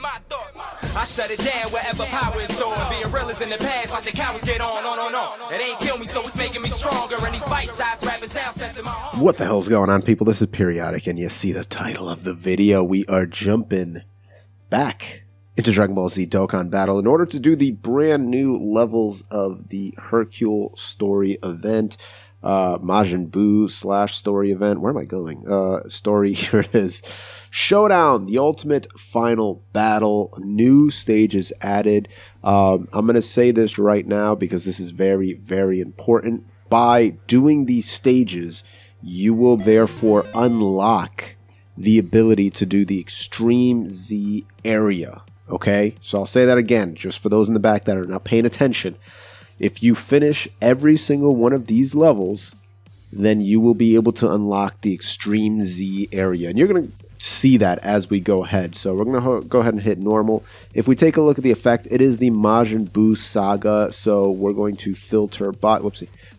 my thoughts. I shut it down wherever power is stored. Being real is in the past, watching cowards get on. It ain't kill me, so it's making me stronger. And these bite-sized rappers now sensing my heart. What the hell's going on, people? This is Periodic, and you see the title of the video. We are jumping back into Dragon Ball Z Dokkan Battle in order to do the brand new levels of the Hercule story event. Majin Buu / story event. Where am I going? Story, here it is. Showdown, the ultimate final battle. New stages added. I'm going to say this right now because this is very, very important. By doing these stages, you will therefore unlock the ability to do the Extreme Z area. Okay? So I'll say that again, just for those in the back that are not paying attention. If you finish every single one of these levels, then you will be able to unlock the Extreme Z area. And you're going to see that as we go ahead. So we're going to go ahead and hit normal. If we take a look at the effect, it is the Majin Buu Saga. So we're going to filter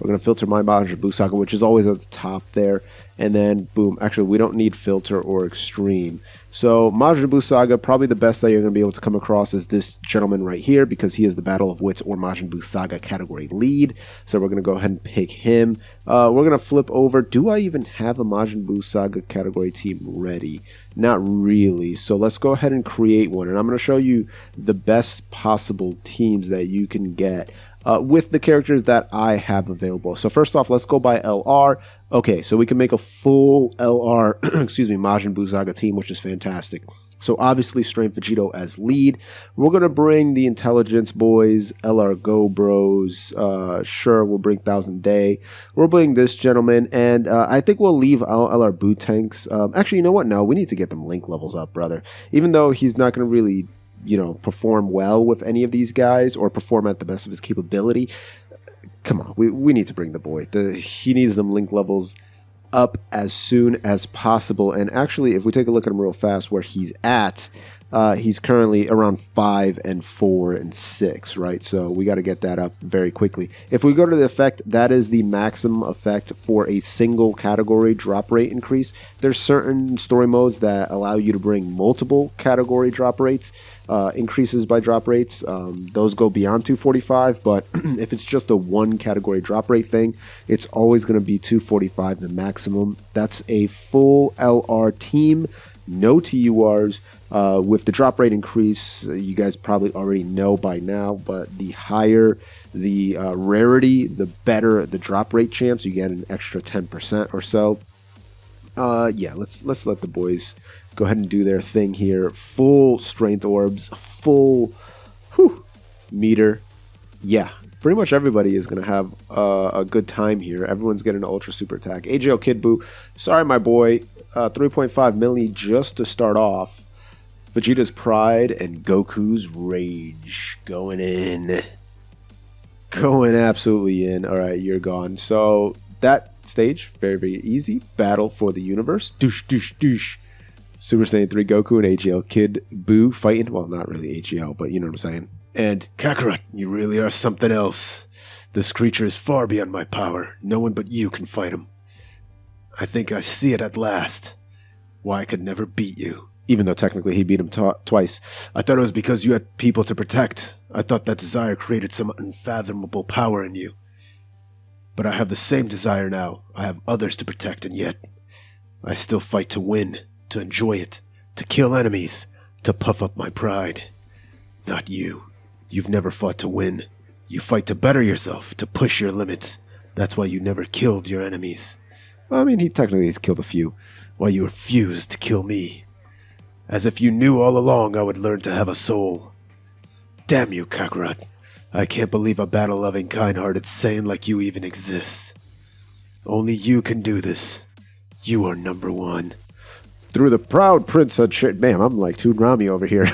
we're going to filter my Majin Buu Saga, which is always at the top there. And then boom, actually we don't need filter or extreme. So Majin Buu Saga, probably the best that you're going to be able to come across is this gentleman right here, because he is the Battle of Wits or Majin Buu Saga category lead. So we're going to go ahead and pick him. We're going to flip over. Do I even have a Majin Buu Saga category team ready? Not really. So let's go ahead and create one. And I'm going to show you the best possible teams that you can get with the characters that I have available. So first off, let's go by LR. Okay, so we can make a full LR, excuse me, Majin Buu Saga team, which is fantastic. So obviously, Strength Vegito as lead. We're going to bring the Intelligence Boys, LR Go Bros. Sure, we'll bring Thousand Day. We'll bring this gentleman, and I think we'll leave LR Buu Tanks. Actually, you know what? No, we need to get them link levels up, brother. Even though he's not going to really, perform well with any of these guys or perform at the best of his capability. Come on, we need to bring the boy. He needs them link levels up as soon as possible. And actually, if we take a look at him real fast, where he's at, he's currently around 5 and 4 and 6, right? So we got to get that up very quickly. If we go to the effect, that is the maximum effect for a single category drop rate increase. There's certain story modes that allow you to bring multiple category drop rates, increases by drop rates. Those go beyond 245, but if it's just a one category drop rate thing, it's always going to be 245 the maximum. That's a full LR team. No TURs. With the drop rate increase, you guys probably already know by now, but the higher the rarity, the better the drop rate chance. You get an extra 10% or so. Yeah, let's let the boys go ahead and do their thing here. Full strength orbs, full meter. Yeah, pretty much everybody is going to have a good time here. Everyone's getting an ultra super attack. AJL Kid Buu, sorry my boy, 3.5 milli just to start off. Vegeta's Pride and Goku's Rage going in. Going absolutely in. All right, you're gone. So that stage, very, very easy. Battle for the universe. Douche, douche, douche. Super Saiyan 3 Goku and AGL Kid Buu fighting. Well, not really AGL, but you know what I'm saying. And Kakarot, you really are something else. This creature is far beyond my power. No one but you can fight him. I think I see it at last. Why I could never beat you. Even though technically he beat him twice. I thought it was because you had people to protect. I thought that desire created some unfathomable power in you. But I have the same desire now. I have others to protect, and yet I still fight to win, to enjoy it, to kill enemies, to puff up my pride. Not you. You've never fought to win. You fight to better yourself, to push your limits. That's why you never killed your enemies. Well, I mean, he technically has killed a few. Why you refused to kill me. As if you knew all along I would learn to have a soul. Damn you, Kakarot. I can't believe a battle-loving, kind-hearted Saiyan like you even exists. Only you can do this. You are number one. Through the proud prince of man, I'm like Toonami over here.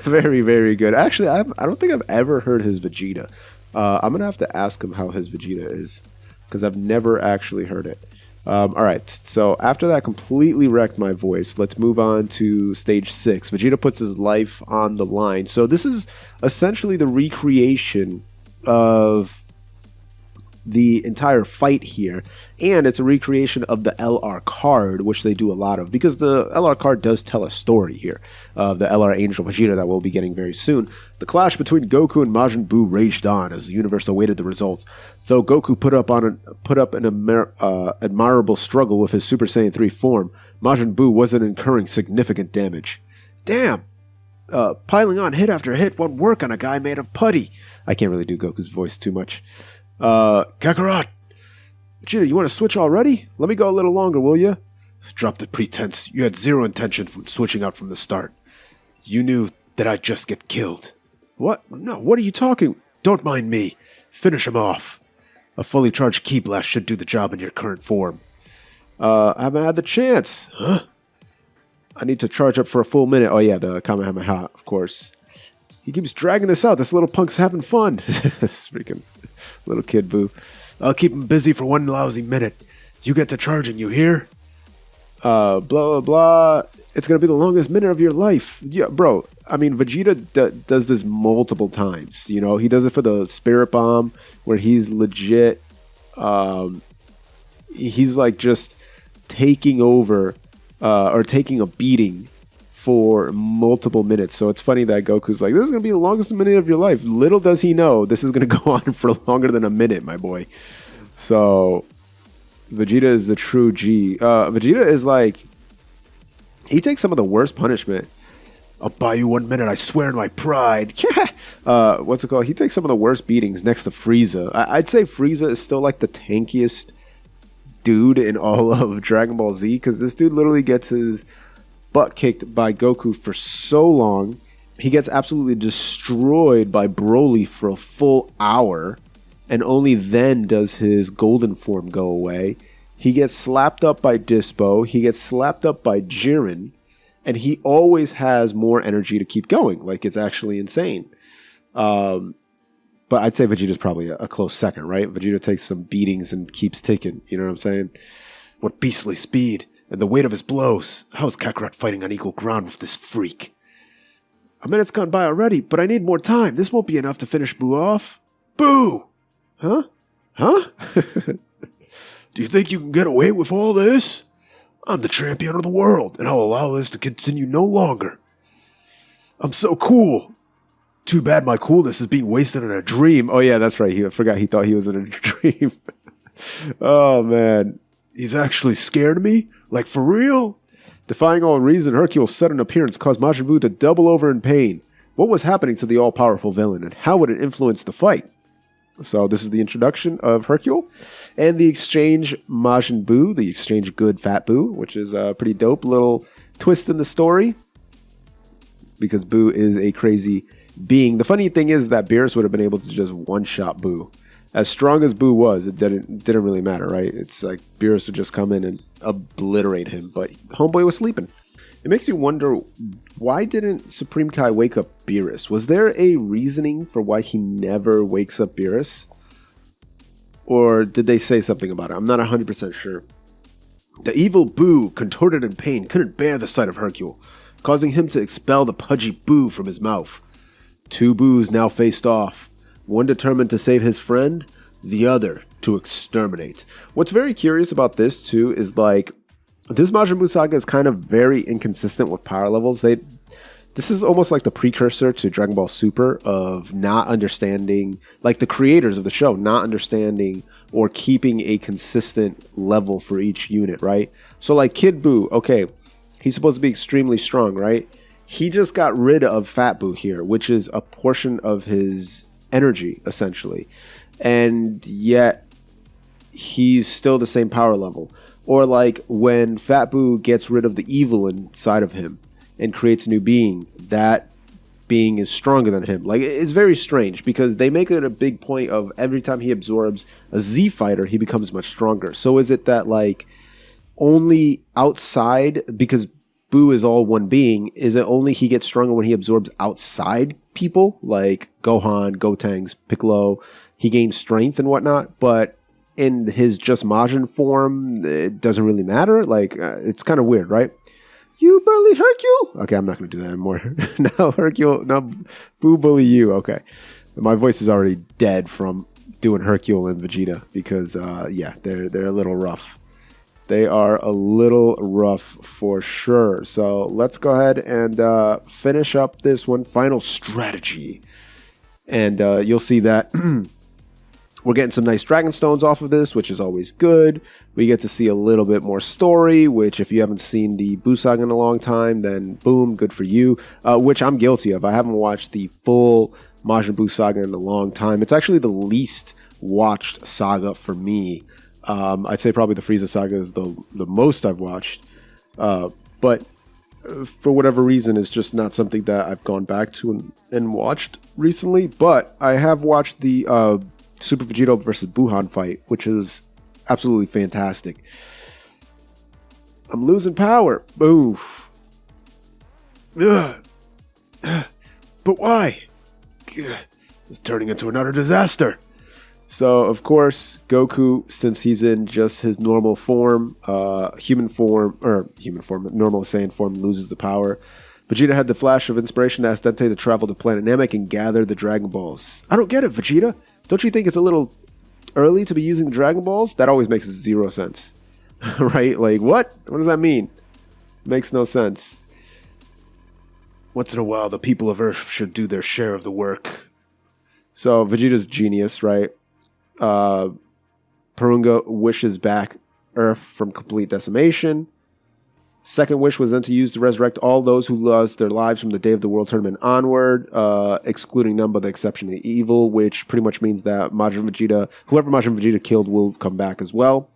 Very, very good. Actually, I don't think I've ever heard his Vegeta. I'm going to have to ask him how his Vegeta is, because I've never actually heard it. All right, so after that completely wrecked my voice, let's move on to stage 6. Vegeta puts his life on the line. So this is essentially the recreation of the entire fight here, and it's a recreation of the LR card, which they do a lot of, because the LR card does tell a story here of the LR Angel Vegeta that we'll be getting very soon. The clash between Goku and Majin Buu raged on as the universe awaited the results. Though Goku put up an admirable struggle with his Super Saiyan 3 form, Majin Buu wasn't incurring significant damage. Damn! Piling on hit after hit won't work on a guy made of putty. I can't really do Goku's voice too much. Kakarot! Vegeta, you want to switch already? Let me go a little longer, will you? Drop the pretense. You had zero intention from switching out from the start. You knew that I'd just get killed. What? No, what are you talking? Don't mind me. Finish him off. A fully charged Ki Blast should do the job in your current form. I haven't had the chance. Huh? I need to charge up for a full minute. Oh yeah, the Kamehameha, of course. He keeps dragging this out. This little punk's having fun. This freaking little kid Boo. I'll keep him busy for one lousy minute. You get to charging, you hear? Blah, blah, blah. It's going to be the longest minute of your life. Yeah, bro. I mean, Vegeta does this multiple times. You know, he does it for the Spirit Bomb, where he's legit. He's like just taking over or taking a beating for multiple minutes. So it's funny that Goku's like, this is going to be the longest minute of your life. Little does he know, this is going to go on for longer than a minute, my boy. So Vegeta is the true G. Vegeta is like, he takes some of the worst punishment. I'll buy you 1 minute, I swear in my pride. What's it called? He takes some of the worst beatings next to Frieza. I'd say Frieza is still like the tankiest dude in all of Dragon Ball Z, because this dude literally gets his butt kicked by Goku for so long. He gets absolutely destroyed by Broly for a full hour, and only then does his golden form go away. He gets slapped up by Dispo, he gets slapped up by Jiren, and he always has more energy to keep going. Like, it's actually insane. But I'd say Vegeta's probably a close second, right? Vegeta takes some beatings and keeps ticking. You know what I'm saying? What beastly speed and the weight of his blows. How is Kakarot fighting on equal ground with this freak? A minute's gone by already, but I need more time. This won't be enough to finish Boo off. Boo! Huh? Huh? Do you think you can get away with all this? I'm the champion of the world, and I'll allow this to continue no longer. I'm so cool. Too bad my coolness is being wasted in a dream. Oh yeah, that's right. I forgot he thought he was in a dream. Oh man. He's actually scared of me? Like for real? Defying all reason, Hercule's sudden appearance caused Majin Buu to double over in pain. What was happening to the all-powerful villain, and how would it influence the fight? So this is the introduction of Hercule, and the exchange Majin Buu, the exchange good Fat Buu, which is a pretty dope little twist in the story, because Buu is a crazy being. The funny thing is that Beerus would have been able to just one-shot Buu. As strong as Buu was, it didn't really matter, right? It's like Beerus would just come in and obliterate him, but Homeboy was sleeping. It makes you wonder, why didn't Supreme Kai wake up Beerus? Was there a reasoning for why he never wakes up Beerus? Or did they say something about it? I'm not 100% sure. The evil Buu, contorted in pain, couldn't bear the sight of Hercule, causing him to expel the pudgy Buu from his mouth. Two Boos now faced off. One determined to save his friend, the other to exterminate. What's very curious about this too is like, this Majin Buu saga is kind of very inconsistent with power levels. This is almost like the precursor to Dragon Ball Super of not understanding, like the creators of the show, not understanding or keeping a consistent level for each unit, right? So like Kid Buu, okay, he's supposed to be extremely strong, right? He just got rid of Fat Buu here, which is a portion of his energy, essentially. And yet, he's still the same power level. Or like when Fat Buu gets rid of the evil inside of him and creates a new being, that being is stronger than him. Like, it's very strange because they make it a big point of every time he absorbs a Z fighter, he becomes much stronger. So is it that like only outside, because Buu is all one being, is it only he gets stronger when he absorbs outside people like Gohan, Gotenks, Piccolo? He gains strength and whatnot, but in his just Majin form, it doesn't really matter. Like, it's kind of weird, right? You bully Hercule? Okay, I'm not going to do that anymore. Now Hercule, now Buu bully you. Okay. My voice is already dead from doing Hercule and Vegeta because, yeah, they're a little rough. They are a little rough for sure. So let's go ahead and finish up this one. Final strategy. And you'll see that we're getting some nice Dragon Stones off of this, which is always good. We get to see a little bit more story, which if you haven't seen the Buu Saga in a long time, then boom, good for you. Which I'm guilty of. I haven't watched the full Majin Buu Saga in a long time. It's actually the least watched saga for me. I'd say probably the Frieza Saga is the most I've watched. But for whatever reason, it's just not something that I've gone back to and watched recently. But I have watched the Super Vegito versus Buhan fight, which is absolutely fantastic. I'm losing power. Oof. Ugh. But why? It's turning into another disaster. So, of course, Goku, since he's in just his normal form, normal Saiyan form, loses the power. Vegeta had the flash of inspiration to ask Dente to travel to planet Namek and gather the Dragon Balls. I don't get it, Vegeta. Don't you think it's a little early to be using Dragon Balls? That always makes zero sense. Right? Like, what? What does that mean? Makes no sense. Once in a while, the people of Earth should do their share of the work. So, Vegeta's genius, right? Purunga wishes back Earth from complete decimation. Second wish was then to use to resurrect all those who lost their lives from the day of the World Tournament onward, excluding none but the exception of evil, which pretty much means that whoever Majin Vegeta killed will come back as well.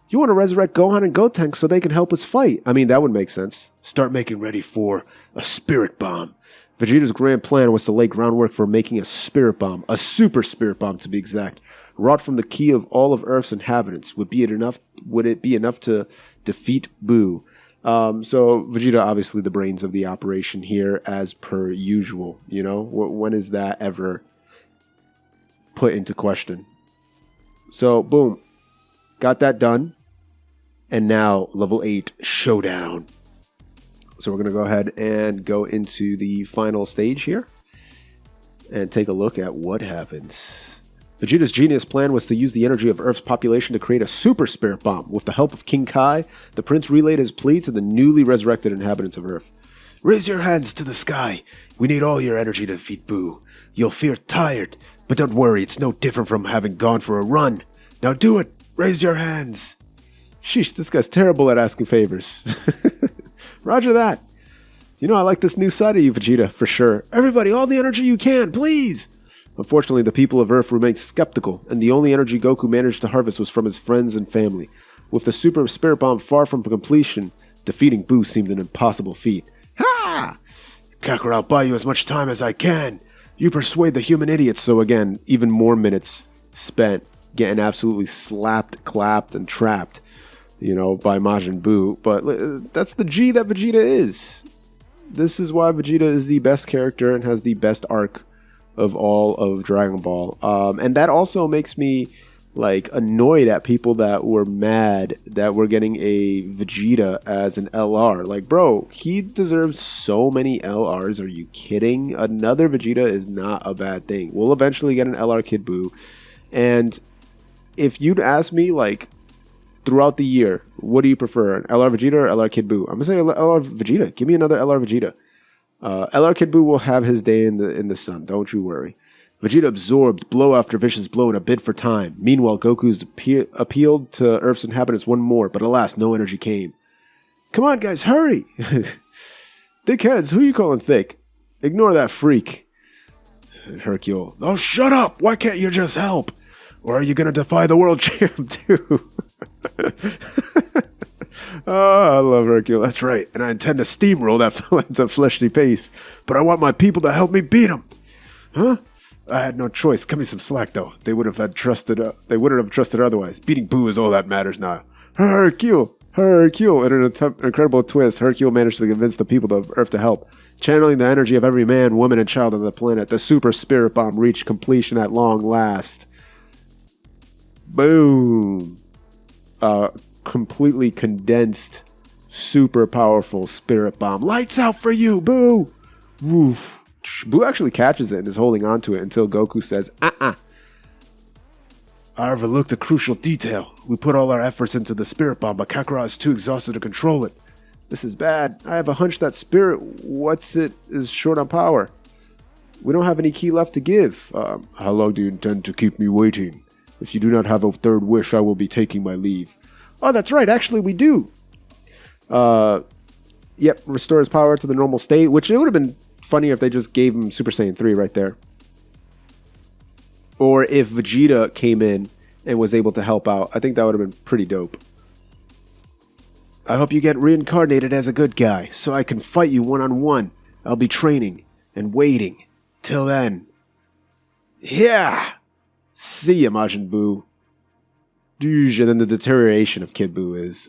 You want to resurrect Gohan and Gotenks so they can help us fight. I mean, that would make sense. Start making ready for a spirit bomb. Vegeta's grand plan was to lay groundwork for making a spirit bomb, a super spirit bomb to be exact, wrought from the key of all of Earth's inhabitants. Would it be enough to defeat Buu? So Vegeta, obviously the brains of the operation here, as per usual. You know, when is that ever put into question? So boom, got that done, and now level 8 Showdown. So we're gonna go ahead and go into the final stage here and take a look at what happens. Vegeta's genius plan was to use the energy of Earth's population to create a super spirit bomb. With the help of King Kai, the prince relayed his plea to the newly resurrected inhabitants of Earth. Raise your hands to the sky. We need all your energy to defeat Buu. You'll feel tired, but don't worry, it's no different from having gone for a run. Now do it. Raise your hands. Sheesh, this guy's terrible at asking favors. Roger that. You know, I like this new side of you, Vegeta, for sure. Everybody, all the energy you can, please. Unfortunately, the people of Earth remained skeptical, and the only energy Goku managed to harvest was from his friends and family. With the Super Spirit Bomb far from completion, defeating Buu seemed an impossible feat. Ha! Kakarot, I'll buy you as much time as I can. You persuade the human idiots. So again, even more minutes spent getting absolutely slapped, clapped, and trapped, you know, by Majin Buu. But that's the G that Vegeta is. This is why Vegeta is the best character and has the best arc of all of Dragon Ball. And that also makes me like annoyed at people that were mad that we're getting a Vegeta as an LR. Like, bro, he deserves so many LRs. Are you kidding? Another Vegeta is not a bad thing. We'll eventually get an LR Kid Buu. And if you'd ask me, like, throughout the year, what do you prefer, an LR Vegeta or LR Kid Buu? I'm gonna say LR Vegeta. Give me another LR Vegeta. LR Kid Buu will have his day in the sun. Don't you worry. Vegeta absorbed blow after vicious blow in a bid for time. Meanwhile, Goku's appealed to Earth's inhabitants one more, but alas, no energy came. Come on, guys, hurry! Dickheads, who you calling thick? Ignore that freak. Hercule. Oh, shut up! Why can't you just help? Or are you gonna defy the world champ too? Oh, I love Hercule. That's right. And I intend to steamroll that fella into fleshly paste. But I want my people to help me beat him. Huh? I had no choice. Cut me some slack, though. They wouldn't have trusted otherwise. Beating Buu is all that matters now. Hercule! In an incredible twist, Hercule managed to convince the people of Earth to help. Channeling the energy of every man, woman, and child on the planet, the Super Spirit Bomb reached completion at long last. Boom! Completely condensed, super powerful Spirit Bomb. Lights out for you, Buu! Woof. Buu actually catches it and is holding on to it until Goku says, I overlooked a crucial detail. We put all our efforts into the spirit bomb, but Kakarot is too exhausted to control it. This is bad. I have a hunch that spirit, is short on power. We don't have any ki left to give. How long do you intend to keep me waiting? If you do not have a third wish, I will be taking my leave. Oh, that's right. Actually, we do. Yep, restores power to the normal state, which it would have been funnier if they just gave him Super Saiyan 3 right there. Or if Vegeta came in and was able to help out. I think that would have been pretty dope. I hope you get reincarnated as a good guy, so I can fight you one-on-one. I'll be training and waiting. Till then. Yeah! See ya, Majin Buu. And then the deterioration of Kid Buu is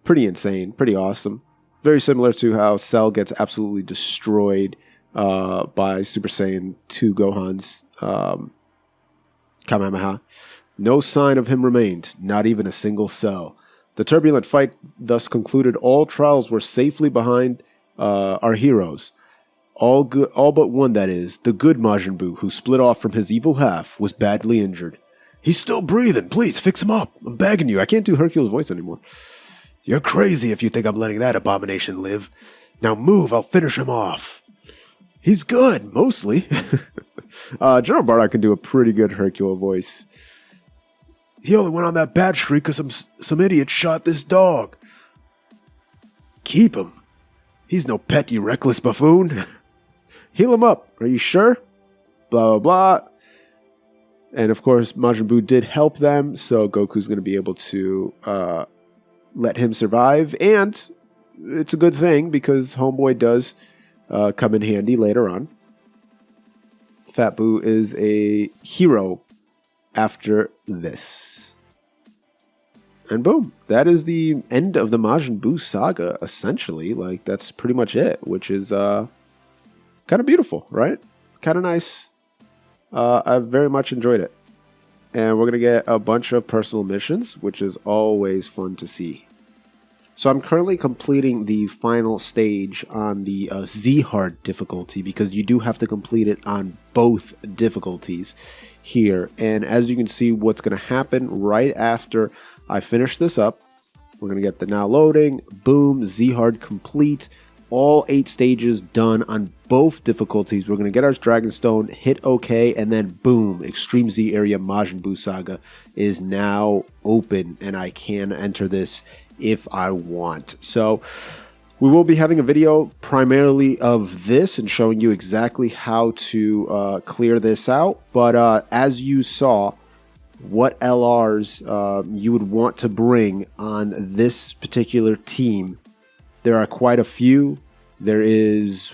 pretty insane, pretty awesome. Very similar to how Cell gets absolutely destroyed by Super Saiyan 2 Gohan's Kamehameha. No sign of him remained, not even a single cell. The turbulent fight thus concluded. All trials were safely behind our heroes. All but one, that is. The good Majin Buu, who split off from his evil half, was badly injured. He's still breathing. Please, fix him up. I'm begging you. I can't do Hercule's voice anymore. You're crazy if you think I'm letting that abomination live. Now move, I'll finish him off. He's good, mostly. General Bardock can do a pretty good Hercule voice. He only went on that bad streak because some idiot shot this dog. Keep him. He's no pet, you reckless buffoon. Heal him up. Are you sure? Blah, blah, blah. And of course, Majin Buu did help them, so Goku's going to be able to let him survive. And it's a good thing because Homeboy does come in handy later on. Fat Buu is a hero after this. And boom, that is the end of the Majin Buu saga, essentially. Like, that's pretty much it, which is kind of beautiful, right? Kind of nice. I've very much enjoyed it. And we're going to get a bunch of personal missions, which is always fun to see. So I'm currently completing the final stage on the Z-Hard difficulty because you do have to complete it on both difficulties here. And as you can see, what's going to happen right after I finish this up, we're going to get the now loading, boom, Z-Hard complete, all 8 stages done on both difficulties. We're going to get our Dragon Stone, hit OK, and then boom, Extreme Z Area Majin Buu Saga is now open, and I can enter this if I want. So we will be having a video primarily of this and showing you exactly how to clear this out. But as you saw, what LRs you would want to bring on this particular team, there are quite a few. There is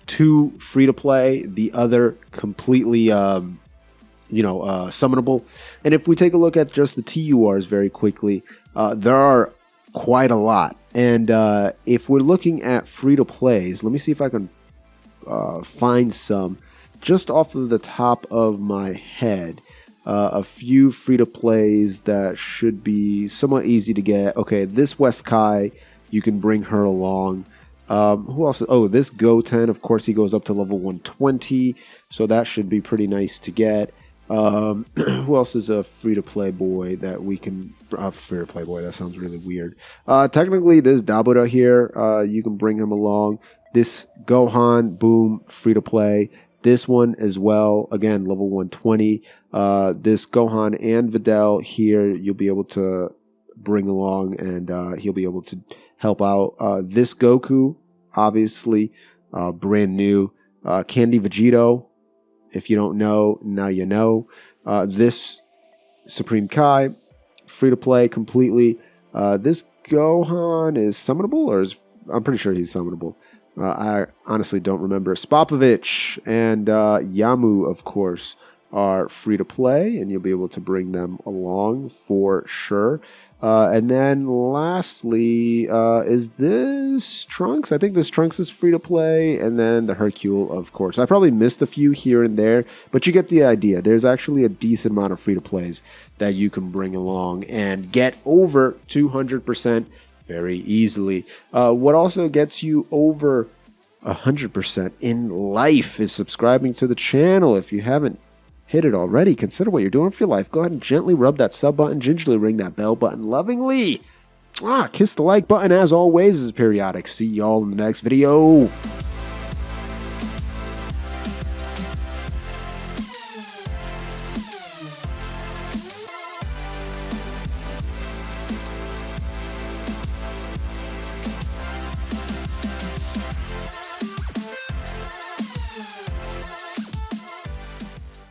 2 free-to-play, the other completely, summonable. And if we take a look at just the TURs very quickly, there are quite a lot. And if we're looking at free-to-plays, let me see if I can find some just off of the top of my head. A few free-to-plays that should be somewhat easy to get. Okay, this West Kai, you can bring her along. Who else? Oh, this Goten, of course, he goes up to level 120, so that should be pretty nice to get. Who else is a free-to-play boy that we can... free-to-play boy, that sounds really weird. Technically, this Dabura here, you can bring him along. This Gohan, boom, free-to-play. This one as well, again, level 120. This Gohan and Videl here, you'll be able to bring along, and he'll be able to help out. This Goku, obviously, brand new. Candy Vegito, if you don't know, now you know. This Supreme Kai, free to play completely. This Gohan is summonable, or I'm pretty sure he's summonable. I honestly don't remember. Spopovich and Yamu, of course, are free to play, and you'll be able to bring them along for sure. And then lastly, is this Trunks? I think this Trunks is free to play, and then the Hercule, of course. I probably missed a few here and there, but you get the idea. There's actually a decent amount of free to plays that you can bring along and get over 200% very easily. What also gets you over 100% in life is subscribing to the channel. If you haven't hit it already, consider what you're doing for your life. Go ahead and gently rub that sub button, gingerly ring that bell button lovingly. Kiss the like button as always. This is Periodic. See y'all in the next video.